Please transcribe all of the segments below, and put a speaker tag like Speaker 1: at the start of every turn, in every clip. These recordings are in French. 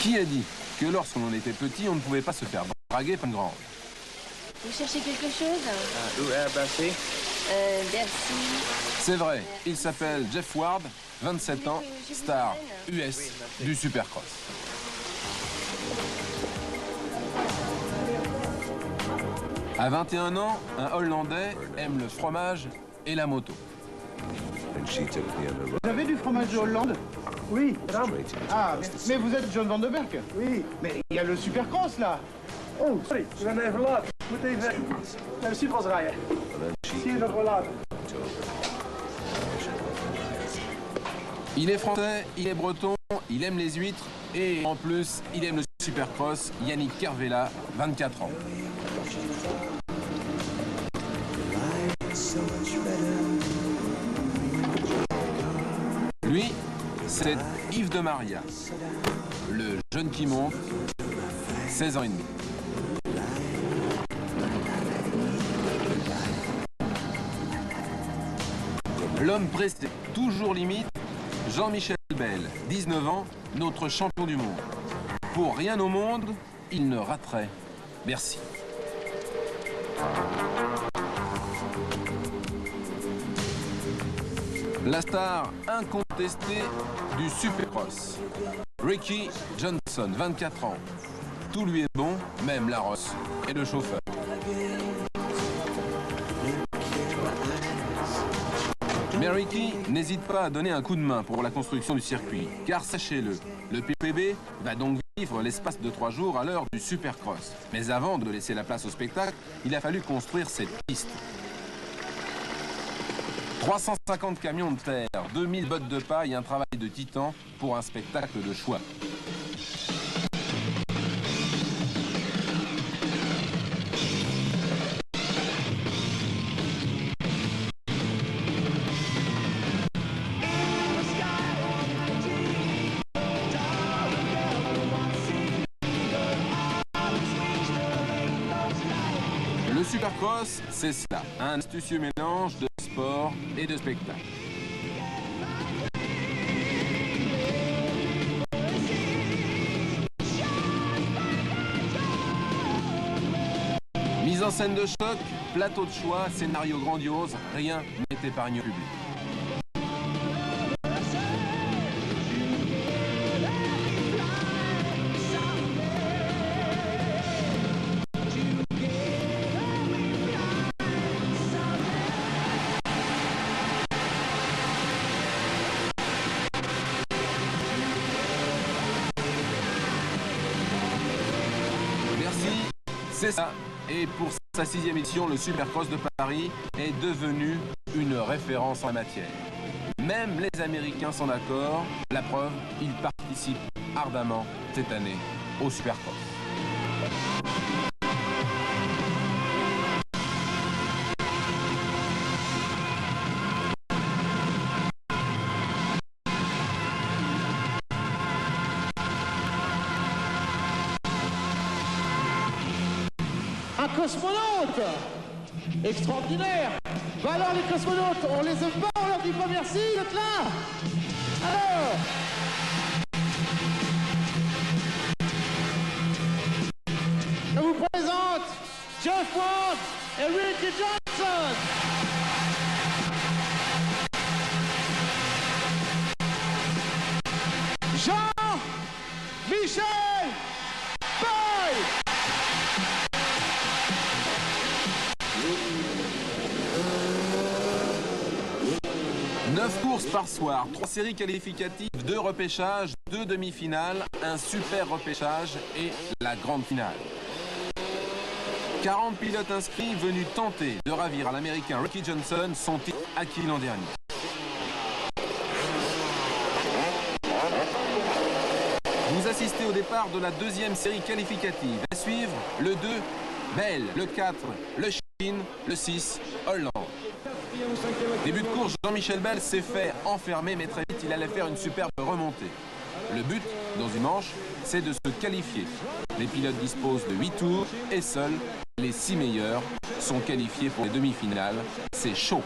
Speaker 1: Qui a dit que lorsqu'on était petit, on ne pouvait pas se faire draguer par une grande?
Speaker 2: Vous cherchez quelque chose?
Speaker 3: Bercy.
Speaker 2: Bercy.
Speaker 1: C'est vrai, il s'appelle Jeff Ward, 27 ans, star US du Supercross. À 21 ans, un Hollandais aime le fromage et la moto.
Speaker 4: Vous avez du fromage de Hollande? Oui, madame. Ah, mais vous êtes John Van de Berk? Oui. Mais il y a le Supercross, là. Oh, sorry, ik ben even laat. Ik moet even naar de Supercross rijden. Zie je nog wel later.
Speaker 1: Il est français, il est breton, il aime les huîtres et en plus, il aime le Supercross. Yannick Kervella, 24 ans. Lui, c'est Yves de Maria, le jeune qui monte, 16 ans et demi. L'homme pressé, toujours limite, Jean-Michel Bell, 19 ans, notre champion du monde. Pour rien au monde, il ne raterait Bercy. La star incontestée du Supercross, Ricky Johnson, 24 ans. Tout lui est bon, même la rosse et le chauffeur. Mais Ricky n'hésite pas à donner un coup de main pour la construction du circuit. Car sachez-le, le PPB va donc vivre l'espace de 3 jours à l'heure du Supercross. Mais avant de laisser la place au spectacle, il a fallu construire cette piste. 350 camions de terre, 2000 bottes de paille, un travail de titan pour un spectacle de choix. Le Supercross, c'est ça, un astucieux mélange de sport et de spectacle. Mise en scène de choc, plateau de choix, scénario grandiose, rien n'est épargné au public. C'est ça. Et pour sa 6e édition, le Supercross de Paris est devenu une référence en la matière. Même les Américains sont d'accord. La preuve, ils participent ardemment cette année au Supercross.
Speaker 4: Un cosmonaute extraordinaire. Bah alors les cosmonautes, on les aime pas, on leur dit pas merci d'être là. Alors je vous présente Jeff Ward et Ricky Johnson. Jean-Michel Bell.
Speaker 1: 9 courses par soir, 3 séries qualificatives, 2 repêchages, 2 demi-finales, un super repêchage et la grande finale. 40 pilotes inscrits venus tenter de ravir à l'Américain Ricky Johnson son titre acquis l'an dernier. Vous assistez au départ de la 2e série qualificative. À suivre, le 2, Bell, le 4, le Chine, le 6, Hollande. Début de course, Jean-Michel Bell s'est fait enfermer, mais très vite, il allait faire une superbe remontée. Le but, dans une manche, c'est de se qualifier. Les pilotes disposent de 8 tours et seuls les 6 meilleurs sont qualifiés pour les demi-finales. C'est chaud.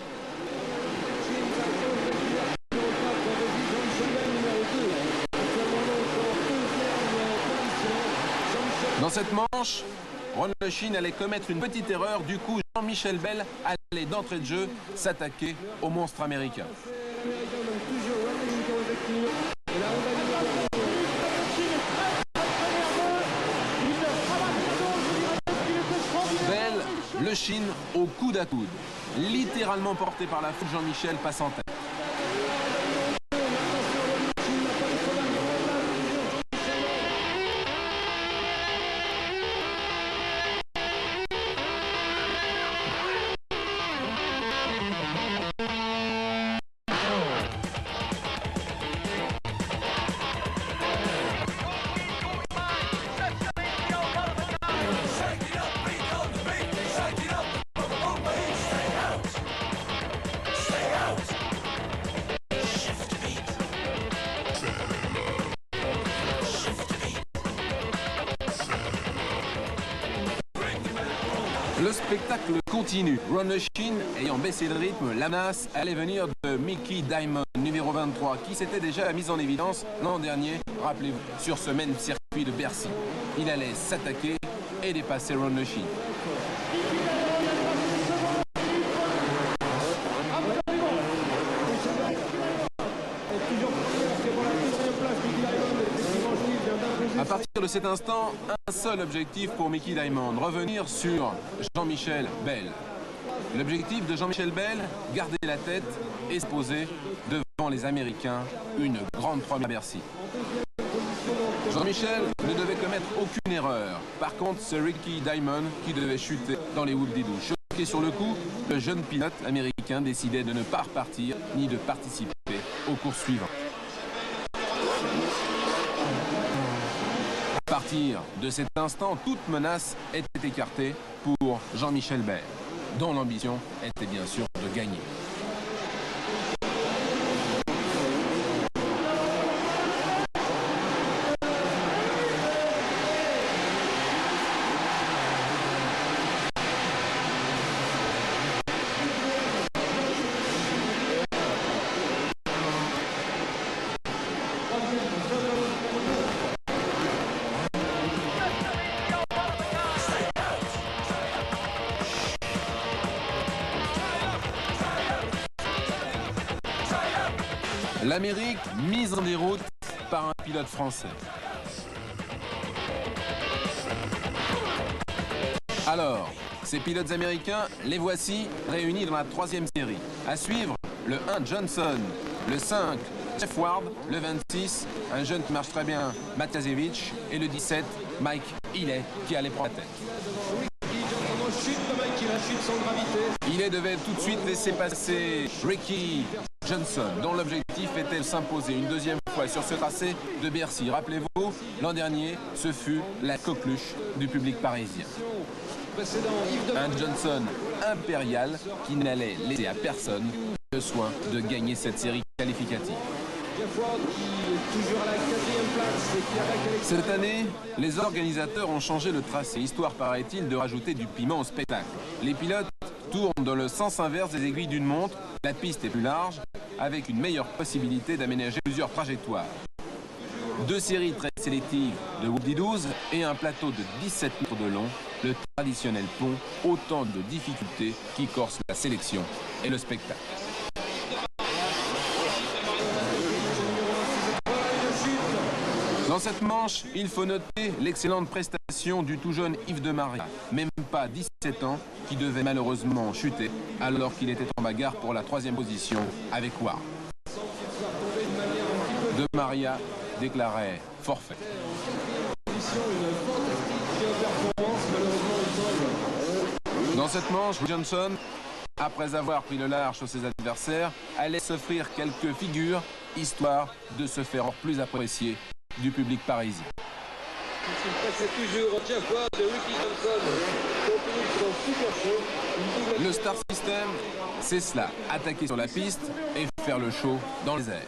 Speaker 1: Dans cette manche, Ron Le allait commettre une petite erreur. Du coup, Jean-Michel Bell allait d'entrée de jeu s'attaquer au monstre américain. Bell, Le Chine au coude à coude. Littéralement porté par la foule, Jean-Michel passe en tête. Le spectacle continue. Ron Le ayant baissé le rythme, la menace allait venir de Mickey Diamond, numéro 23, qui s'était déjà mis en évidence l'an dernier, rappelez-vous, sur ce même circuit de Bercy. Il allait s'attaquer et dépasser Ron Le À partir de cet instant, un seul objectif pour Mickey Diamond, revenir sur Jean-Michel Bell. L'objectif de Jean-Michel Bell, garder la tête et se poser devant les Américains, une grande première à Bercy. Jean-Michel ne devait commettre aucune erreur. Par contre, c'est Ricky Diamond qui devait chuter dans les whoop-de-doo. Choqué sur le coup, le jeune pilote américain décidait de ne pas repartir ni de participer aux courses suivantes. À partir de cet instant, toute menace était écartée pour Jean-Michel Bell, dont l'ambition était bien sûr de gagner. L'Amérique mise en déroute par un pilote français. Alors, ces pilotes américains, les voici réunis dans la troisième série. À suivre, le 1 Johnson, le 5 Jeff Ward, le 26, un jeune qui marche très bien, Matiasevich, et le 17, Mike Healy, qui allait prendre la tête. Healy devait tout de suite laisser passer Ricky Johnson, dont l'objectif était de s'imposer une deuxième fois sur ce tracé de Bercy. Rappelez-vous, l'an dernier, ce fut la coqueluche du public parisien. Un Johnson impérial qui n'allait laisser à personne le soin de gagner cette série qualificative. Cette année, les organisateurs ont changé le tracé, histoire, paraît-il, de rajouter du piment au spectacle. Les pilotes tournent dans le sens inverse des aiguilles d'une montre, la piste est plus large, avec une meilleure possibilité d'aménager plusieurs trajectoires. Deux séries très sélectives de whoop-de-doos et un plateau de 17 mètres de long, le traditionnel pont, autant de difficultés qui corsent la sélection et le spectacle. Dans cette manche, il faut noter l'excellente prestation du tout jeune Yves de Maria, même pas 17 ans, qui devait malheureusement chuter alors qu'il était en bagarre pour la troisième position avec Ward. De Maria déclarait forfait. Dans cette manche, Johnson, après avoir pris le large sur ses adversaires, allait s'offrir quelques figures, histoire de se faire encore plus apprécier du public parisien. Le Star System, c'est cela, attaquer sur la piste et faire le show dans les airs.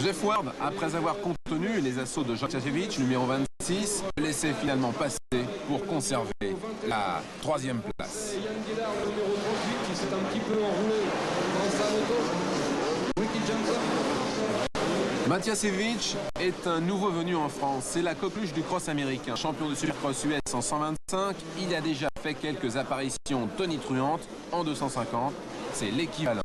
Speaker 1: Jeff Ward, après avoir contenu les assauts de Matiasevich, numéro 26, laissait finalement passer pour conserver la troisième place. Matiasevich est un nouveau venu en France. C'est la coqueluche du cross américain. Champion de Supercross US en 125, il a déjà fait quelques apparitions tonitruantes en 250. C'est l'équivalent.